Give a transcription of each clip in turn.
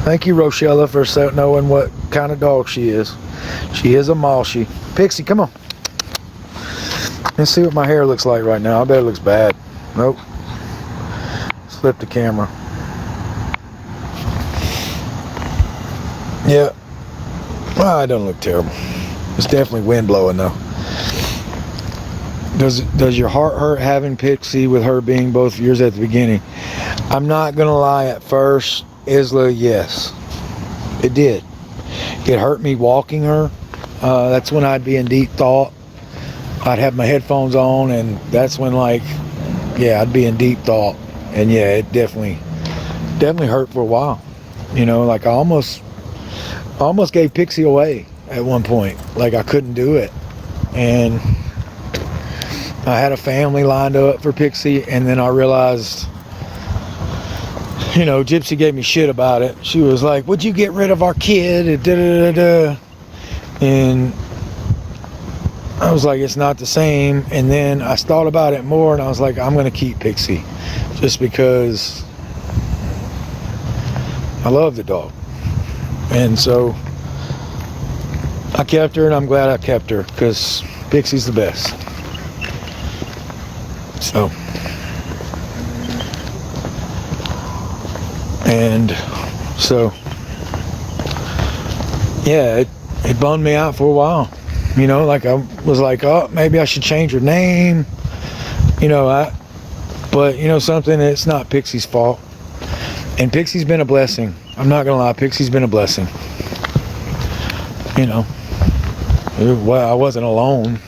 Thank you, Rochella, for knowing what kind of dog she is. She is a Malshi. Pixie, come on. Let's see what my hair looks like right now. I bet it looks bad. Nope. Flip the camera. Yeah. Well, it doesn't look terrible. It's definitely wind blowing though. Does your heart hurt having Pixie with her being both yours at the beginning? I'm not gonna lie, at first, Isla, yes. It did. It hurt me walking her. That's when I'd be in deep thought. I'd have my headphones on, and that's when, like, yeah, I'd be in deep thought. And yeah, it definitely hurt for a while. You know, like I almost gave Pixie away at one point. Like I couldn't do it. And I had a family lined up for Pixie, and then I realized, you know, Gypsy gave me shit about it. She was like, would you get rid of our kid? And I was like, it's not the same. And then I thought about it more, and I was like, I'm going to keep Pixie just because I love the dog. And so I kept her, and I'm glad I kept her because Pixie's the best. So, and so, yeah, it bummed me out for a while. You know, like I was like, oh, maybe I should change her name. You know, but you know something, it's not Pixie's fault. And Pixie's been a blessing. I'm not gonna lie, Pixie's been a blessing. You know, well, I wasn't alone.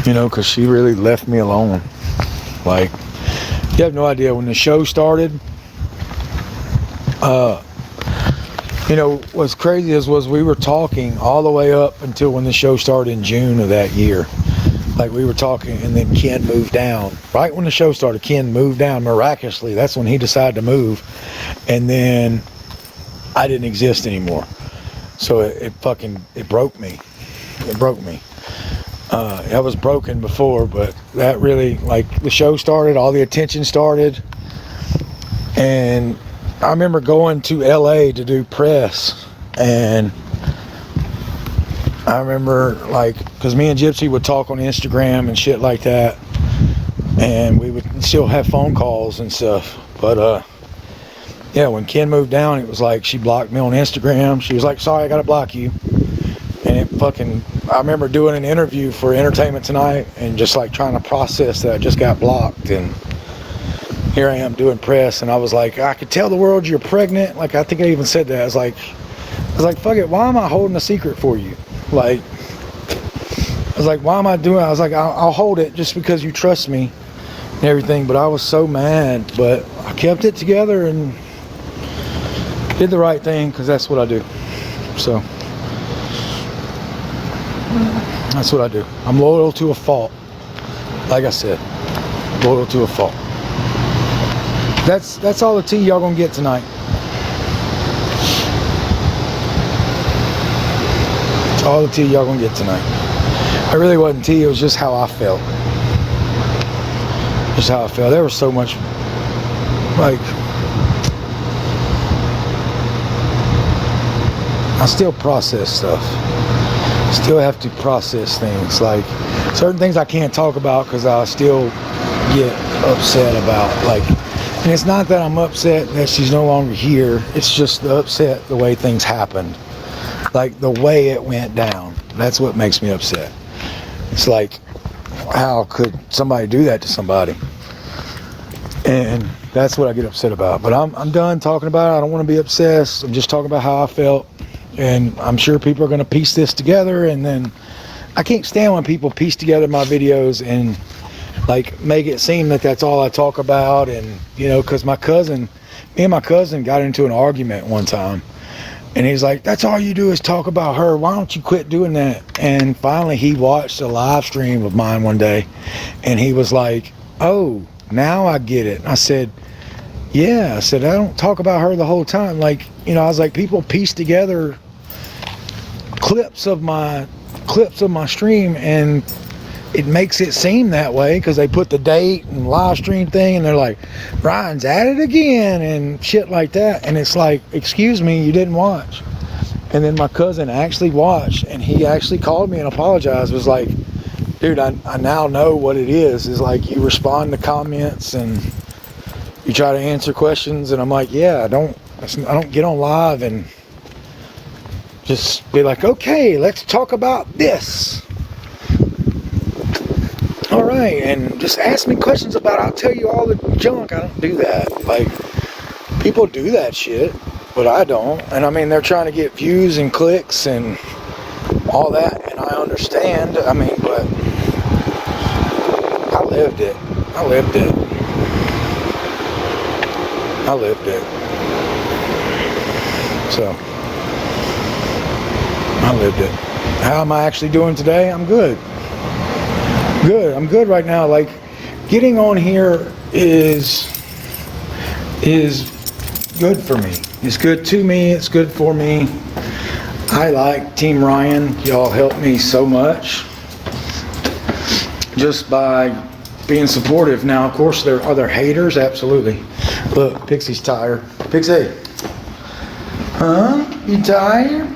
You know, because she really left me alone. Like, you have no idea, when the show started, you know, what's crazy was we were talking all the way up until when the show started in June of that year. Like, we were talking, and then Ken moved down. Right when the show started, Ken moved down miraculously. That's when he decided to move. And then I didn't exist anymore. So it broke me. It broke me. I was broken before, but that really, like, the show started, all the attention started, and I remember going to LA to do press, and I remember, like, because me and Gypsy would talk on Instagram and shit like that, and we would still have phone calls and stuff, but yeah, when Ken moved down, it was like she blocked me on Instagram. She was like, sorry, I gotta block you. And I remember doing an interview for Entertainment Tonight and just like trying to process that I just got blocked, and here I am doing press, and I was like, I could tell the world you're pregnant. Like, I think I even said that. I was like, fuck it, why am I holding a secret for you? Like, I was like, why am I doing it? I was like, I'll hold it just because you trust me and everything. But I was so mad, but I kept it together and did the right thing, because that's what I do. So that's what I do. I'm loyal to a fault. Like I said, loyal to a fault. That's all the tea y'all gonna get tonight. That's all the tea y'all gonna get tonight. It really wasn't tea, it was just how I felt. Just how I felt. There was so much, like, I still process stuff. Still have to process things. Like, certain things I can't talk about because I still get upset about. Like, and it's not that I'm upset that she's no longer here. It's just the upset the way things happened. Like, the way it went down. That's what makes me upset. It's like, how could somebody do that to somebody? And that's what I get upset about. But I'm done talking about it. I don't want to be obsessed. I'm just talking about how I felt. And I'm sure people are going to piece this together. And then I can't stand when people piece together my videos and like make it seem that that's all I talk about. And, you know, because me and my cousin got into an argument one time. And he's like, that's all you do is talk about her. Why don't you quit doing that? And finally he watched a live stream of mine one day. And he was like, oh, now I get it. And I said, yeah. I said, I don't talk about her the whole time. Like, you know, I was like, people piece together clips of my stream and it makes it seem that way because they put the date and live stream thing and they're like, Brian's at it again and shit like that. And it's like, excuse me, you didn't watch. And then my cousin actually watched, and he actually called me and apologized. Was like, dude, I now know what it is. Is like you respond to comments and you try to answer questions, and I'm like, yeah, I don't get on live and just be like, okay, let's talk about this. All right, and just ask me questions about it. I'll tell you all the junk. I don't do that. Like, people do that shit, but I don't. And I mean, they're trying to get views and clicks and all that, and I understand. I mean, but I lived it. I lived it. I lived it. So, I lived it. How am I actually doing today? I'm good. Good. I'm good right now. Like, getting on here is good for me. It's good to me. It's good for me. I like Team Ryan. Y'all help me so much just by being supportive. Now, of course, there are other haters. Absolutely. Look, Pixie's tired. Pixie. Huh? You tired?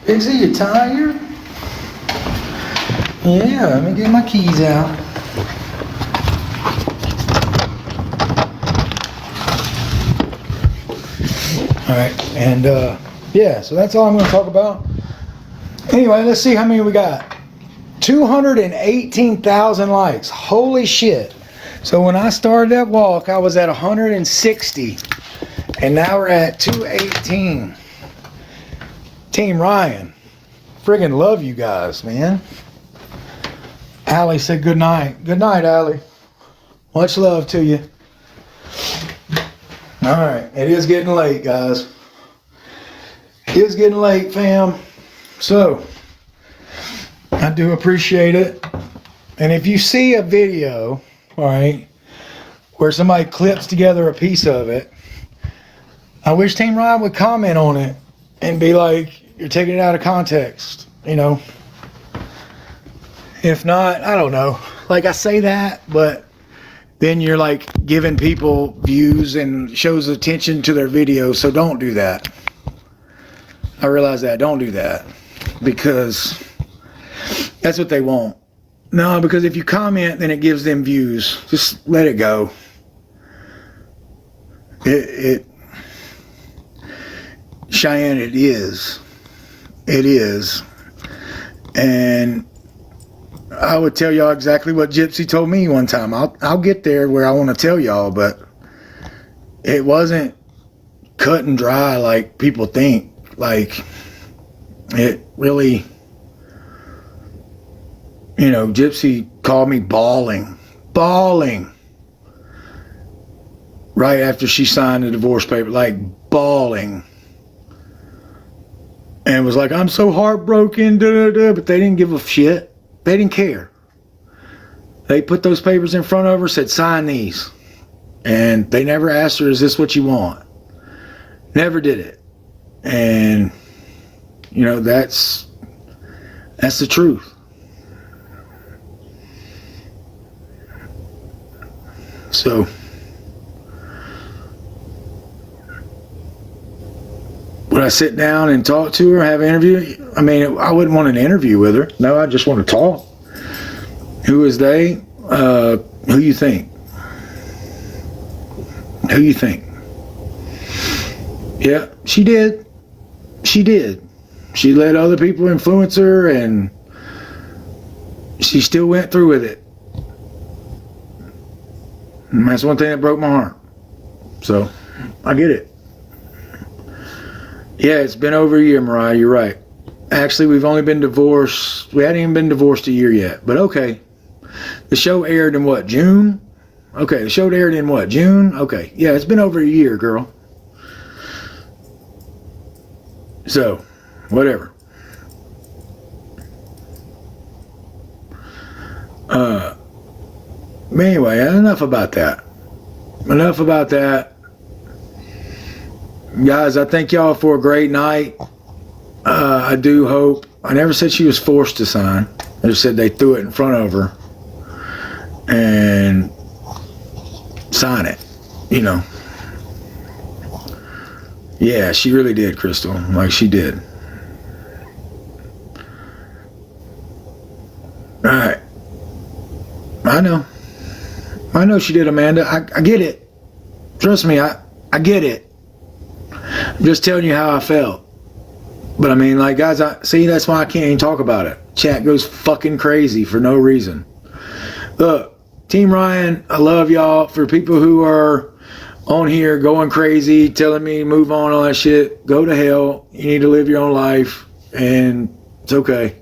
Pixie, you tired? Yeah, let me get my keys out. Alright, and yeah, so that's all I'm going to talk about. Anyway, let's see how many we got. 218,000 likes. Holy shit. So when I started that walk, I was at 160. And now we're at 218. Team Ryan. Friggin' love you guys, man. Allie said good night. Good night, Allie. Much love to you. Alright, it is getting late, guys. It is getting late, fam. So, I do appreciate it. And if you see a video, alright, where somebody clips together a piece of it, I wish Team Ryan would comment on it and be like, you're taking it out of context, you know. If not, I don't know. Like, I say that, but then you're like giving people views and shows attention to their videos. So don't do that. I realize that. Don't do that. Because that's what they want. No, because if you comment, then it gives them views. Just let it go. Cheyenne, it is. It is. And I would tell y'all exactly what Gypsy told me one time. I'll get there where I want to tell y'all, but it wasn't cut and dry like people think. Like, it really, you know, Gypsy called me bawling right after she signed the divorce paper, like bawling. And was like, I'm so heartbroken, but they didn't give a shit. They didn't care. They put those papers in front of her, said, sign these. And they never asked her, is this what you want? Never did it. And, you know, that's the truth. So, would I sit down and talk to her, have an interview? I mean, I wouldn't want an interview with her. No, I just want to talk. Who is they? Who you think? Who you think? Yeah, she did. She did. She let other people influence her, and she still went through with it. And that's one thing that broke my heart. So, I get it. Yeah, it's been over a year, Mariah. You're right. Actually, we've only been divorced. We hadn't even been divorced a year yet. But okay. The show aired in what, June? Okay, the show aired in what, June? Okay. Yeah, it's been over a year, girl. So, whatever. But anyway, enough about that. Enough about that. Guys, I thank y'all for a great night. I do hope. I never said she was forced to sign. I just said they threw it in front of her and sign it. You know. Yeah, she really did, Crystal. Like, she did. All right. I know she did, Amanda. I get it. Trust me, I get it. I'm just telling you how I felt. But I mean, like, guys, see, that's why I can't even talk about it. Chat goes fucking crazy for no reason. Look, Team Ryan, I love y'all. For people who are on here going crazy, telling me move on, all that shit, go to hell. You need to live your own life, and it's okay.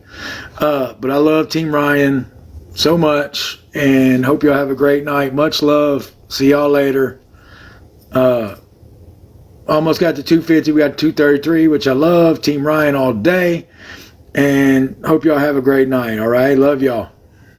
But I love Team Ryan so much, and hope y'all have a great night. Much love. See y'all later. Almost got to 250. We got 233, which I love. Team Ryan all day. And hope y'all have a great night. All right. Love y'all.